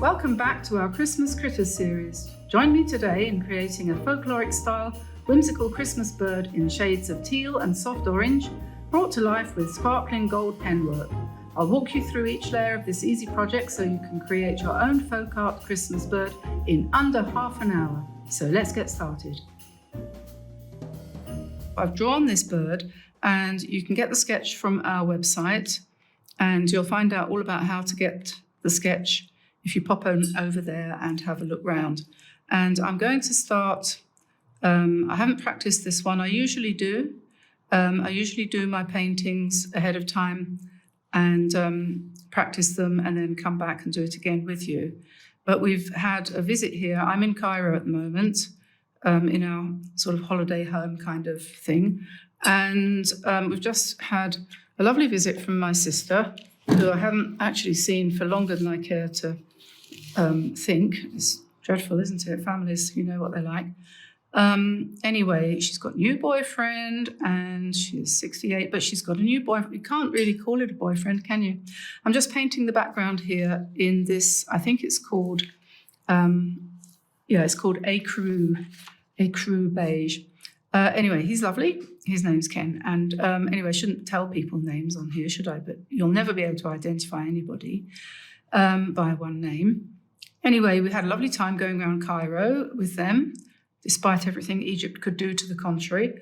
Welcome back to our Christmas Critters series. Join me today in creating a folkloric style whimsical Christmas bird in shades of teal and soft orange, brought to life with sparkling gold penwork. I'll walk you through each layer of this easy project so you can create your own folk art Christmas bird in under half an hour. So let's get started. I've drawn this bird, and you can get the sketch from our website, and you'll find out all about how to get the sketch if you pop on over there and have a look round. And I'm going to start, I haven't practiced this one. I usually do. I usually do my paintings ahead of time and practice them and then come back and do it again with you. But we've had a visit here. I'm in Cairo at the moment, in our sort of holiday home kind of thing. And we've just had a lovely visit from my sister, who I haven't actually seen for longer than I care to think. It's dreadful, isn't it? Families, you know what they're like. Anyway, she's got a new boyfriend and she's 68, but she's got a new boyfriend. You can't really call it a boyfriend, can you? I'm just painting the background here in this, I think it's called, it's called Ecru Beige. Anyway, he's lovely. His name's Ken. And anyway, I shouldn't tell people names on here, should I? But you'll never be able to identify anybody by one name. Anyway, we had a lovely time going around Cairo with them, despite everything Egypt could do to the contrary.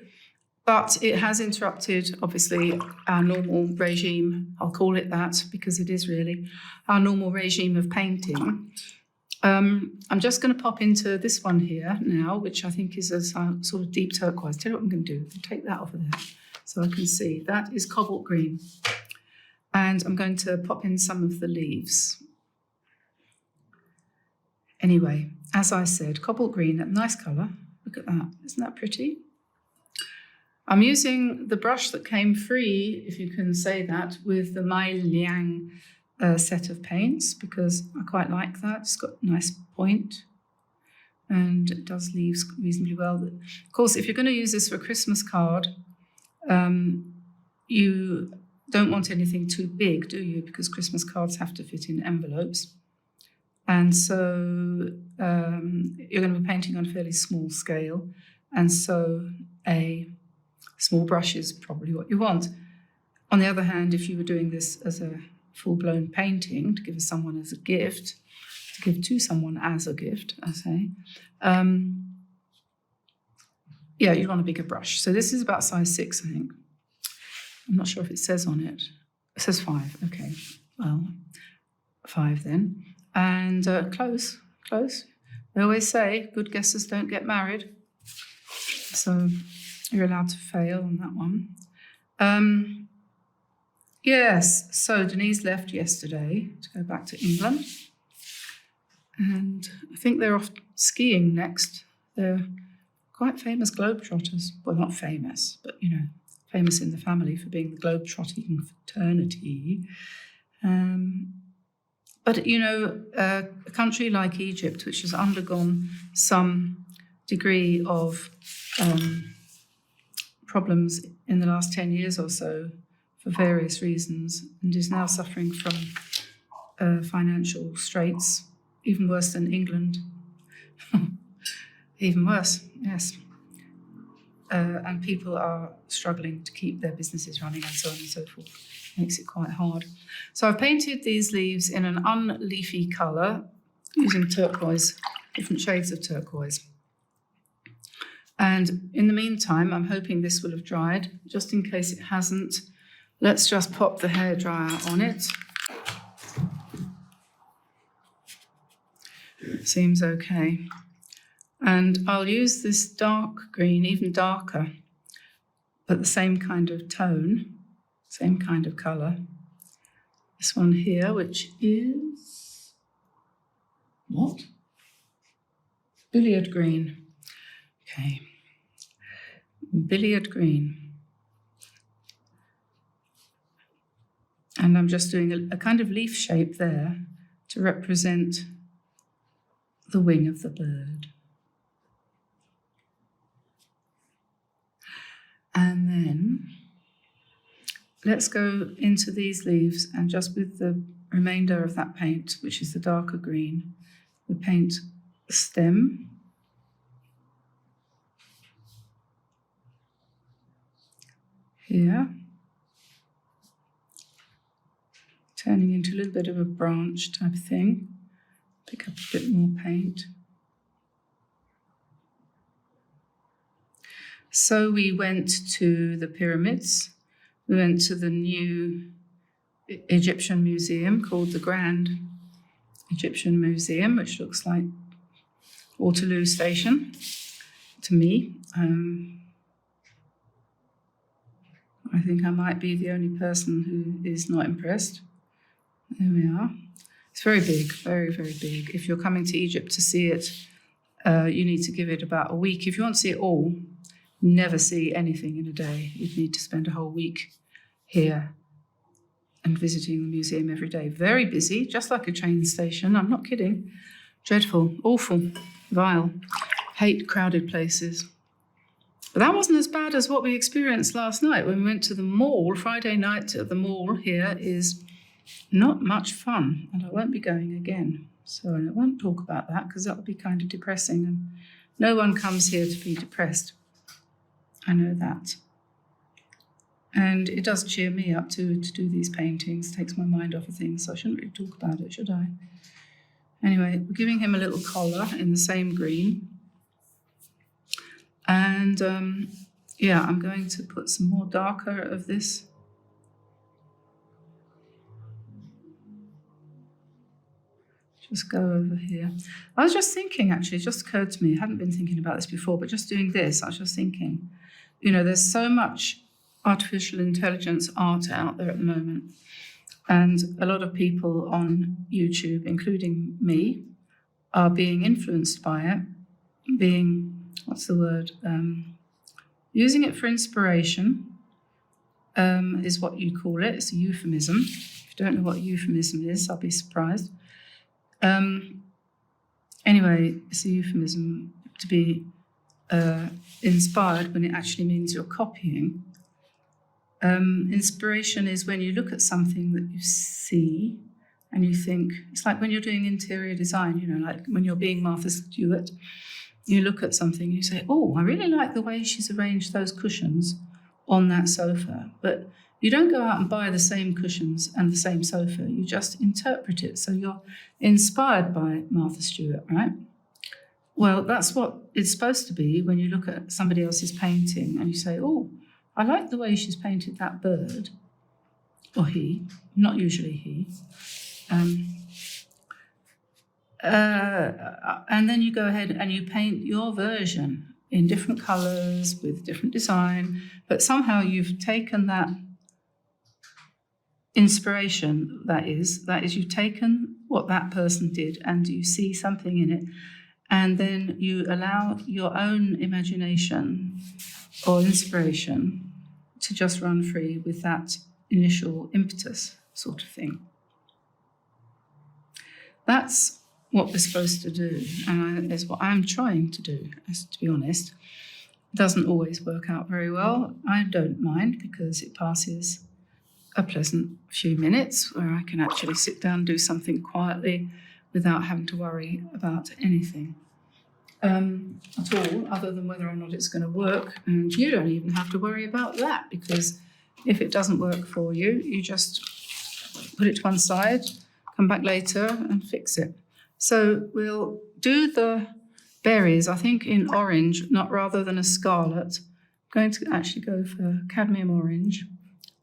But it has interrupted, obviously, our normal regime. I'll call it that because it is really our normal regime of painting. I'm just going to pop into this one here now, which I think is a sort of deep turquoise. Tell you what I'm going to do. I'll take that off of there so I can see. That is cobalt green. And I'm going to pop in some of the leaves. Anyway, as I said, cobalt green, that nice colour. Look at that. Isn't that pretty? I'm using the brush that came free, if you can say that, with the Mai Liang set of paints, because I quite like that. It's got a nice point and it does leaves reasonably well. Of course, if you're going to use this for a Christmas card, you don't want anything too big, do you? Because Christmas cards have to fit in envelopes. And so you're going to be painting on a fairly small scale. And so a small brush is probably what you want. On the other hand, if you were doing this as a full-blown painting to give someone as a gift, to give to someone as a gift, I say, you'd want a bigger brush. So this is about size 6, I think. I'm not sure if it says on it. It says 5, okay. Well, 5 then. And close. They always say good guesses don't get married. So you're allowed to fail on that one. Yes, so Denise left yesterday to go back to England. And I think they're off skiing next. They're quite famous globetrotters. Well, not famous, but, famous in the family for being the globetrotting fraternity. But, a country like Egypt, which has undergone some degree of problems in the last 10 years or so for various reasons, and is now suffering from financial straits, even worse than England. Even worse, yes. And people are struggling to keep their businesses running and so on and so forth. Makes it quite hard. So I've painted these leaves in an unleafy colour using turquoise, different shades of turquoise. And in the meantime, I'm hoping this will have dried. Just in case it hasn't, let's just pop the hairdryer on it. Seems okay. And I'll use this dark green, even darker, but the same kind of tone. Same kind of colour. This one here, which is what? Billiard green. Okay. Billiard green. And I'm just doing a kind of leaf shape there to represent the wing of the bird. And then let's go into these leaves and just with the remainder of that paint, which is the darker green. We paint the stem. Here. Turning into a little bit of a branch type thing. Pick up a bit more paint. So we went to the pyramids. We went to the new Egyptian museum called the Grand Egyptian Museum, which looks like Waterloo Station to me. I think I might be the only person who is not impressed. There we are. It's very big, very, very big. If you're coming to Egypt to see it, you need to give it about a week. If you want to see it all, never see anything in a day. You'd need to spend a whole week here and visiting the museum every day. Very busy, just like a train station. I'm not kidding. Dreadful, awful, vile. Hate crowded places. But that wasn't as bad as what we experienced last night when we went to the mall. Friday night at the mall here is not much fun, and I won't be going again. So I won't talk about that because that would be kind of depressing, and no one comes here to be depressed. I know that. And it does cheer me up to do these paintings, takes my mind off of things, so I shouldn't really talk about it, should I? Anyway, we're giving him a little collar in the same green. And yeah, I'm going to put some more darker of this. Just go over here. I was just thinking, actually, it just occurred to me, I hadn't been thinking about this before, but just doing this, I was just thinking, you know, there's so much artificial intelligence art out there at the moment. And a lot of people on YouTube, including me, are being influenced by it, being, what's the word? Using it for inspiration is what you call it. It's a euphemism. If you don't know what a euphemism is, I'll be surprised. Anyway, it's a euphemism to be inspired when it actually means you're copying. Inspiration is when you look at something that you see and you think, it's like when you're doing interior design, you know, like when you're being Martha Stewart, you look at something and you say, oh, I really like the way she's arranged those cushions on that sofa. But you don't go out and buy the same cushions and the same sofa. You just interpret it. So you're inspired by Martha Stewart, right? Well, that's what it's supposed to be when you look at somebody else's painting and you say, oh, I like the way she's painted that bird, or he, not usually he. And then you go ahead and you paint your version in different colours with different design, but somehow you've taken that inspiration, that is you've taken what that person did and you see something in it, and then you allow your own imagination or inspiration to just run free with that initial impetus sort of thing. That's what we're supposed to do, and is what I'm trying to do, to be honest. It doesn't always work out very well. I don't mind because it passes a pleasant few minutes where I can actually sit down and do something quietly without having to worry about anything at all, other than whether or not it's going to work. And you don't even have to worry about that, because if it doesn't work for you, you just put it to one side, come back later and fix it. So we'll do the berries, I think in orange, not rather than a scarlet. I'm going to actually go for cadmium orange.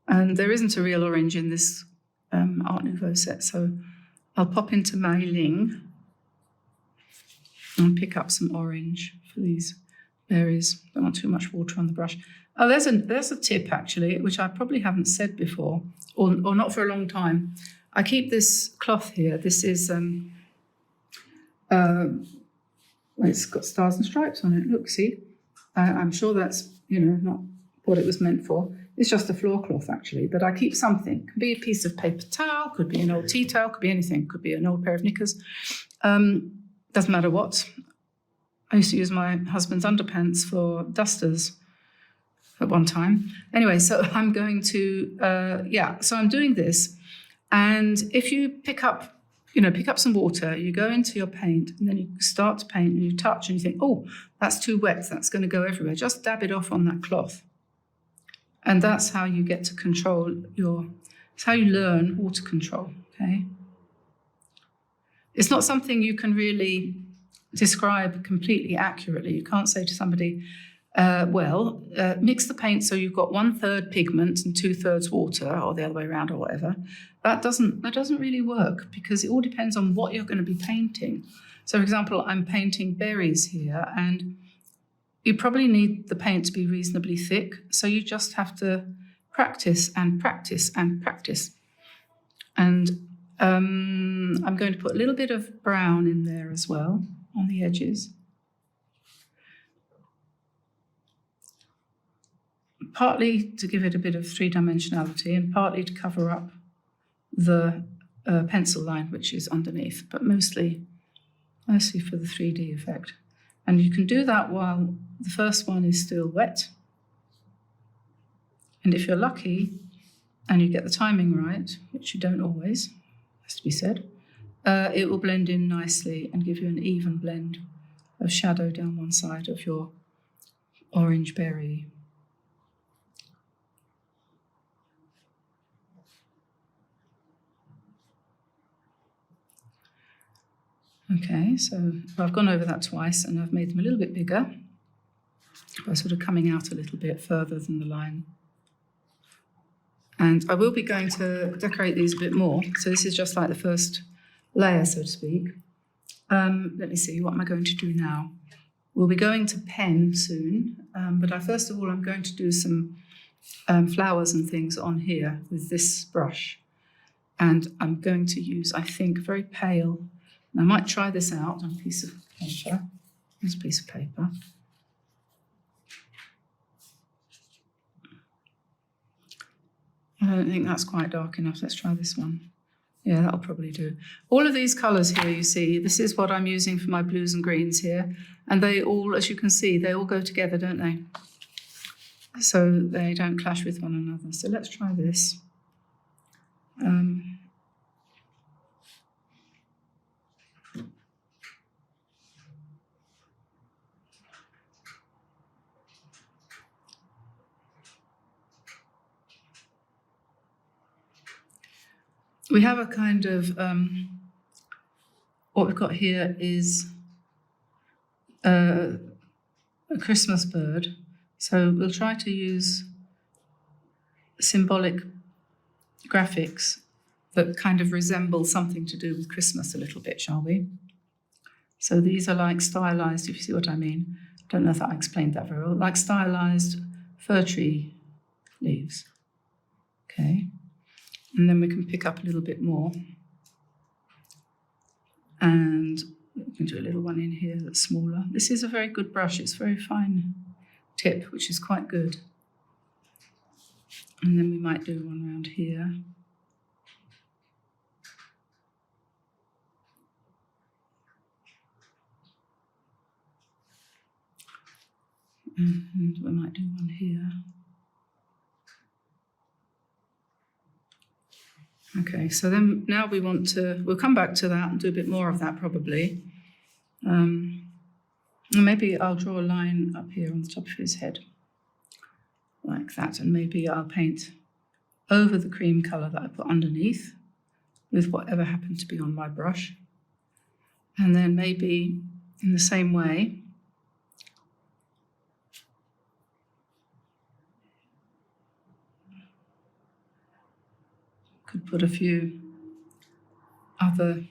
And there isn't a real orange in this Art Nouveau set, so I'll pop into Mei Ling and pick up some orange for these berries. Don't want too much water on the brush. Oh, there's a tip, actually, which I probably haven't said before, or not for a long time. I keep this cloth here. This is, it's got stars and stripes on it. Look, see? I'm sure that's, not what it was meant for. It's just a floor cloth, actually, but I keep something. Could be a piece of paper towel, could be an old tea towel, could be anything, could be an old pair of knickers. Doesn't matter what. I used to use my husband's underpants for dusters at one time. Anyway, so I'm going to, so I'm doing this. And if you pick up some water, you go into your paint, and then you start to paint, and you touch, and you think, oh, that's too wet, that's going to go everywhere. Just dab it off on that cloth. And that's how you get to control it's how you learn water control, okay? It's not something you can really describe completely accurately. You can't say to somebody, mix the paint so you've got 1/3 pigment and 2/3 water, or the other way around, or whatever. That doesn't really work, because it all depends on what you're going to be painting. So, for example, I'm painting berries here, and you probably need the paint to be reasonably thick, so you just have to practice and practice and practice. And I'm going to put a little bit of brown in there as well on the edges. Partly to give it a bit of three-dimensionality, and partly to cover up the pencil line which is underneath, but mostly for the 3D effect. And you can do that while the first one is still wet. And if you're lucky and you get the timing right, which you don't always, has to be said, it will blend in nicely and give you an even blend of shadow down one side of your orange berry. Okay, so I've gone over that twice, and I've made them a little bit bigger by sort of coming out a little bit further than the line. And I will be going to decorate these a bit more. So this is just like the first layer, so to speak. Let me see, what am I going to do now? We'll be going to pen soon, but first of all, I'm going to do some flowers and things on here with this brush. And I'm going to use, I think, very pale. I might try this out on a piece of paper. Here's a piece of paper. I don't think that's quite dark enough. Let's try this one. Yeah, that'll probably do. All of these colours here, you see, this is what I'm using for my blues and greens here. And they all, as you can see, they all go together, don't they? So they don't clash with one another. So let's try this. We have a kind of, what we've got here is a Christmas bird. So we'll try to use symbolic graphics that kind of resemble something to do with Christmas a little bit, shall we? So these are like stylized, if you see what I mean. I don't know if I explained that very well. Like stylized fir tree leaves. Okay. And then we can pick up a little bit more. And we can do a little one in here that's smaller. This is a very good brush. It's a very fine tip, which is quite good. And then we might do one around here. And we might do one here. Okay, so then now we'll come back to that and do a bit more of that probably. Maybe I'll draw a line up here on the top of his head, like that, and maybe I'll paint over the cream colour that I put underneath with whatever happened to be on my brush. And then maybe in the same way, could put a few other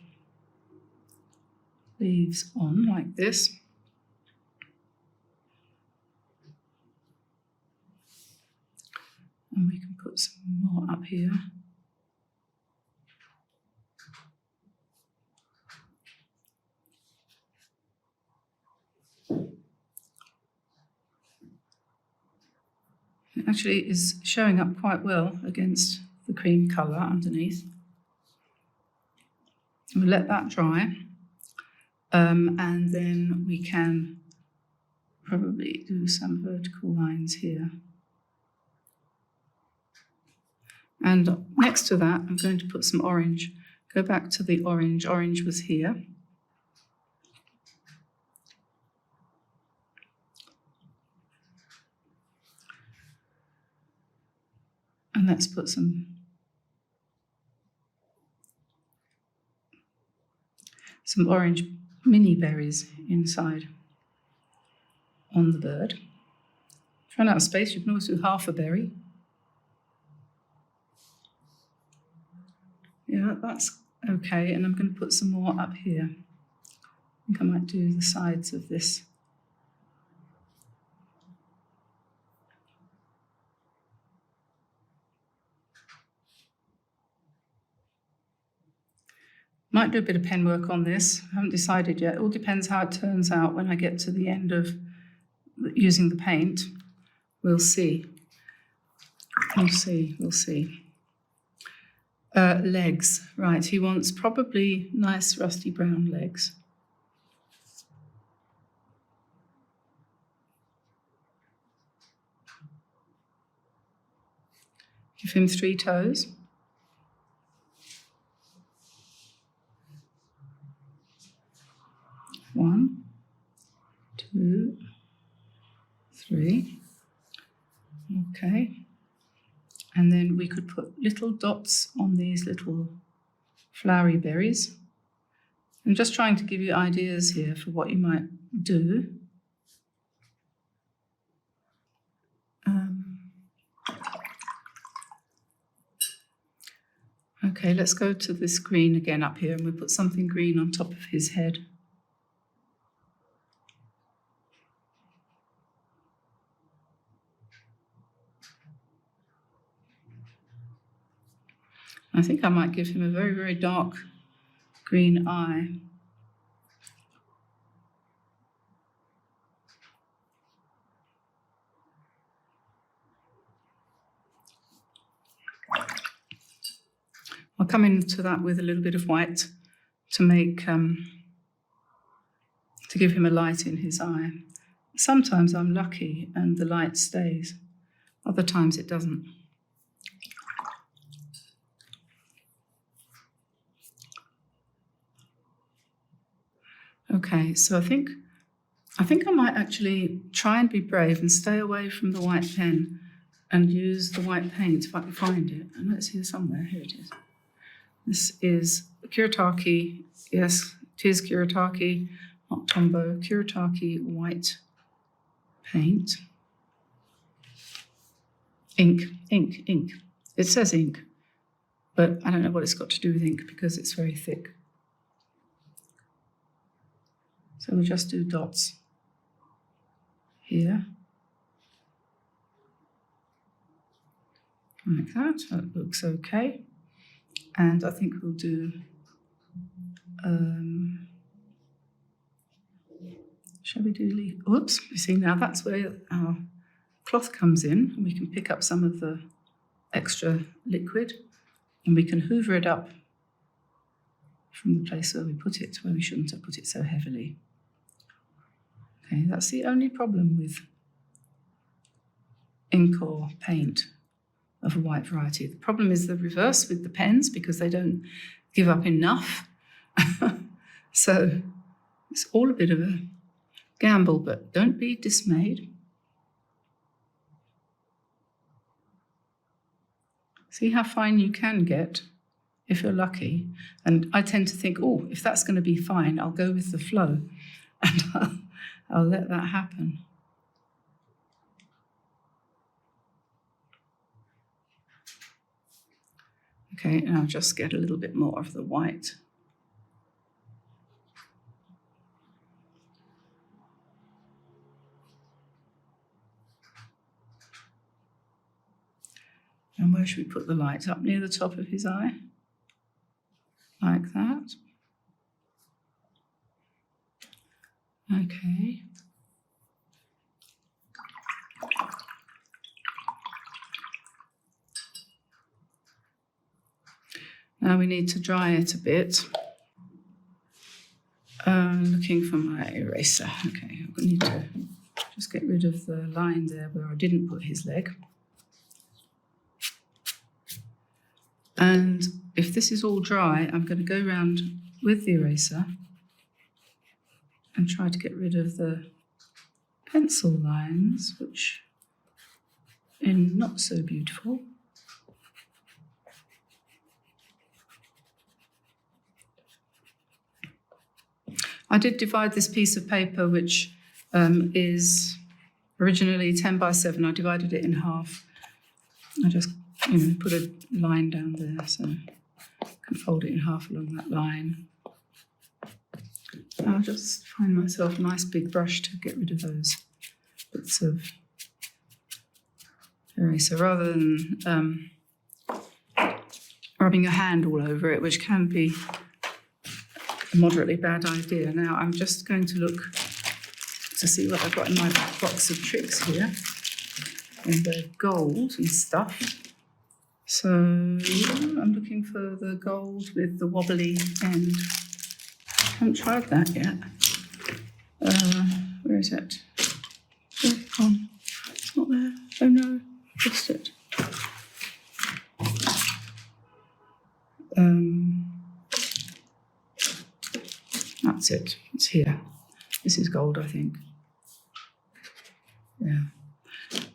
leaves on like this. And we can put some more up here. It actually is showing up quite well against the cream colour underneath. We'll let that dry, and then we can probably do some vertical lines here. And next to that, I'm going to put some orange. Go back to the orange. Orange was here. And let's put some orange mini berries inside on the bird. If you run out of space, you can always do half a berry. Yeah, that's okay. And I'm going to put some more up here. I think I might do the sides of this. Might do a bit of pen work on this. I haven't decided yet. It all depends how it turns out when I get to the end of using the paint. We'll see. We'll see. Legs. Right, he wants probably nice rusty brown legs. Give him 3 toes. One, 2, 3. Okay. And then we could put little dots on these little flowery berries. I'm just trying to give you ideas here for what you might do. Okay, let's go to this green again up here, and we'll put something green on top of his head. I think I might give him a very, very dark green eye. I'll come into that with a little bit of white to make, to give him a light in his eye. Sometimes I'm lucky and the light stays. Other times it doesn't. Okay, so I think I might actually try and be brave and stay away from the white pen and use the white paint if I can find it. And it's here somewhere. Here it is. This is Kuretake. Yes, it is Kuretake, not Tombow. Kuretake white paint. Ink. It says ink, but I don't know what it's got to do with ink because it's very thick. So we'll just do dots here. Like that. That looks okay. And I think we'll do, shall we do leaf? Oops, you see now that's where our cloth comes in, and we can pick up some of the extra liquid and we can hoover it up from the place where we put it, where we shouldn't have put it so heavily. Okay, that's the only problem with ink or paint of a white variety. The problem is the reverse with the pens because they don't give up enough. So it's all a bit of a gamble, but don't be dismayed. See how fine you can get if you're lucky. And I tend to think, oh, if that's going to be fine, I'll go with the flow and I'll let that happen. Okay, and I'll just get a little bit more of the white. And where should we put the light? Up near the top of his eye, like that. Okay. Now we need to dry it a bit. Looking for my eraser. Okay, I need to just get rid of the line there where I didn't put his leg. And if this is all dry, I'm going to go around with the eraser and try to get rid of the pencil lines, which are not so beautiful. I did divide this piece of paper, which is originally 10 by 7. I divided it in half. I just, put a line down there, so I can fold it in half along that line. I'll just find myself a nice big brush to get rid of those bits of eraser, rather than rubbing your hand all over it, which can be a moderately bad idea. Now I'm just going to look to see what I've got in my box of tricks here, and the gold and stuff. So I'm looking for the gold with the wobbly end. I haven't tried that yet. Where is it? Where's it gone? It's not there. Oh no, I missed it. That's it. It's here. This is gold, I think. Yeah.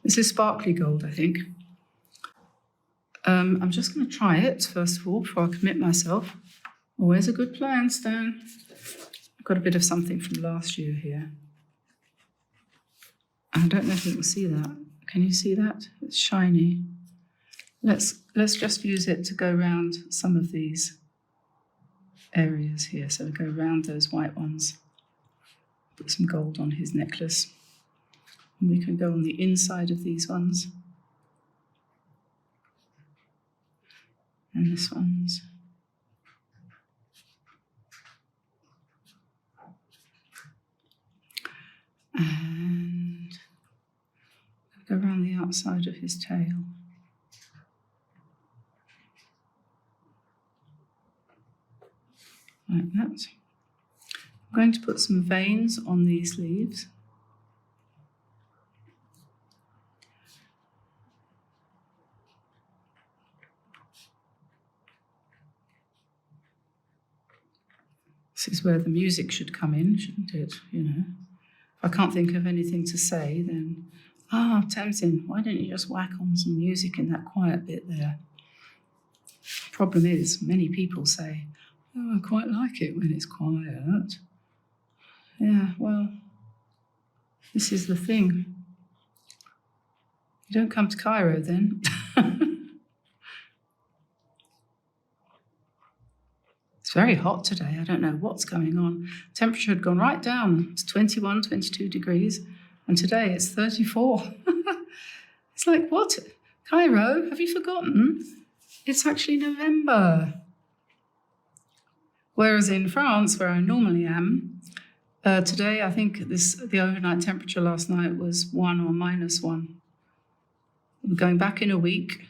This is sparkly gold, I think. I'm just going to try it, first of all, before I commit myself. Always a good plan, Stan. I've got a bit of something from last year here. I don't know if you can see that. Can you see that? It's shiny. Let's just use it to go around some of these areas here. So we go around those white ones. Put some gold on his necklace. And we can go on the inside of these ones. And this one's. And go around the outside of his tail. Like that. I'm going to put some veins on these leaves. This is where the music should come in, shouldn't it? If I can't think of anything to say, then, Tamsin, why don't you just whack on some music in that quiet bit there? Problem is, many people say, I quite like it when it's quiet. Yeah, well, this is the thing. You don't come to Cairo then. It's very hot today. I don't know what's going on. Temperature had gone right down. It's 21, 22 degrees. And today it's 34. It's like, what? Cairo, have you forgotten? It's actually November. Whereas in France, where I normally am, today I think the overnight temperature last night was 1 or -1. I'm going back in a week.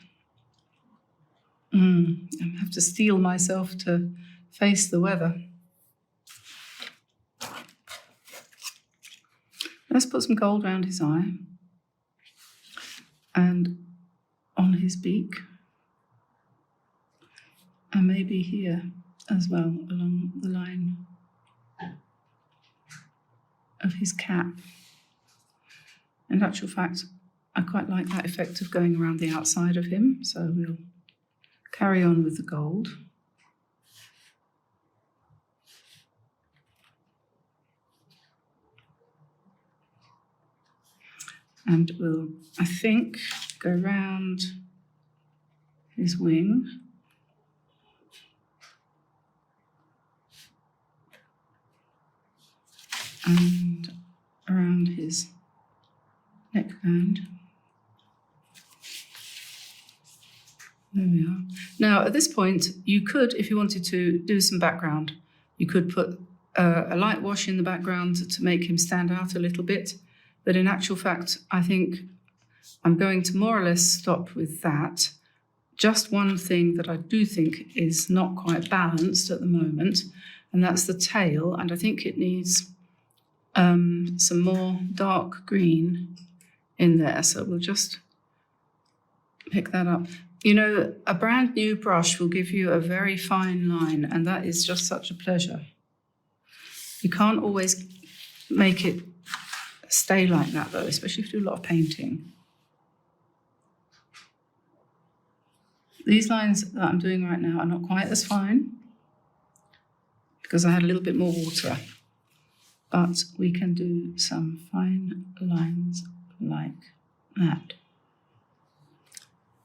I have to steel myself to face the weather. Let's put some gold around his eye and on his beak, and maybe here as well along the line of his cap. In actual fact, I quite like that effect of going around the outside of him, so we'll carry on with the gold. And we'll, I think, go around his wing. And around his neckband. There we are. Now, at this point, you could, if you wanted to, do some background. You could put a light wash in the background to make him stand out a little bit. But in actual fact, I think I'm going to more or less stop with that. Just one thing that I do think is not quite balanced at the moment, and that's the tail. And I think it needs some more dark green in there. So we'll just pick that up. You know, a brand new brush will give you a very fine line, and that is just such a pleasure. You can't always make it stay like that though, especially if you do a lot of painting. These lines that I'm doing right now are not quite as fine because I had a little bit more water, but we can do some fine lines like that.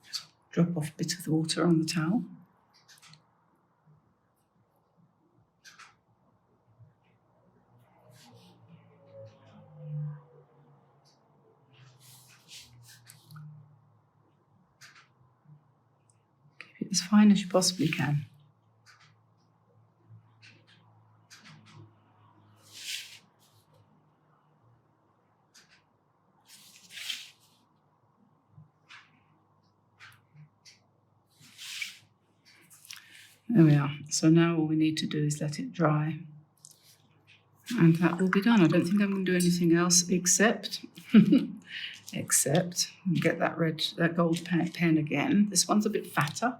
Just drop off a bit of the water on the towel. Keep it as fine as you possibly can. There we are. So now all we need to do is let it dry. And that will be done. I don't think I'm going to do anything else except get that gold pen again. This one's a bit fatter.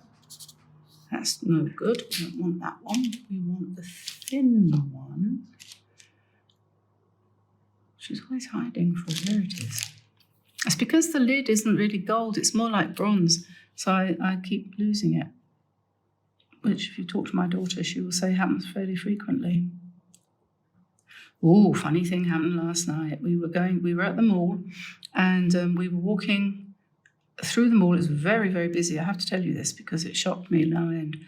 That's no good. We don't want that one. We want the thin one. She's always hiding for there it is. It's because the lid isn't really gold. It's more like bronze. So I keep losing it. Which, if you talk to my daughter, she will say happens fairly frequently. Oh, funny thing happened last night. We were at the mall, and we were walking through the mall. It was very, very busy. I have to tell you this because it shocked me no end.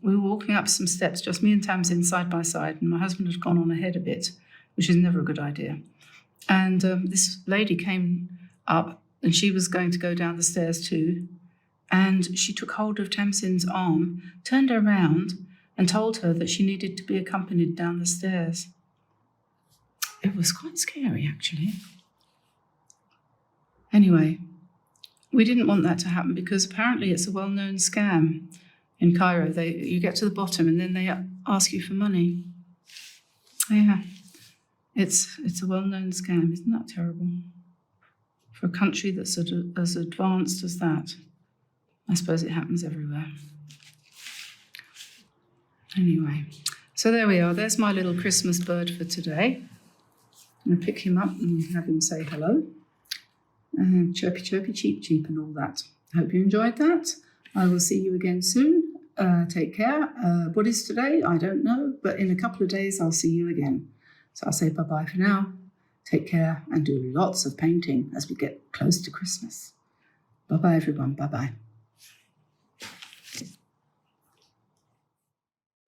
We were walking up some steps, just me and Tamsin side by side, and my husband had gone on ahead a bit, which is never a good idea. And this lady came up, and she was going to go down the stairs too. And she took hold of Tamsin's arm, turned her around, and told her that she needed to be accompanied down the stairs. It was quite scary, actually. Anyway, we didn't want that to happen because apparently it's a well-known scam in Cairo. You get to the bottom and then they ask you for money. Yeah, it's a well-known scam. Isn't that terrible? For a country that's as advanced as that. I suppose it happens everywhere. Anyway, so there we are. There's my little Christmas bird for today. I'm going to pick him up and have him say hello. And chirpy, chirpy, cheep, cheep, and all that. I hope you enjoyed that. I will see you again soon. Take care. What is today? I don't know. But in a couple of days, I'll see you again. So I'll say bye-bye for now. Take care and do lots of painting as we get close to Christmas. Bye-bye, everyone. Bye-bye.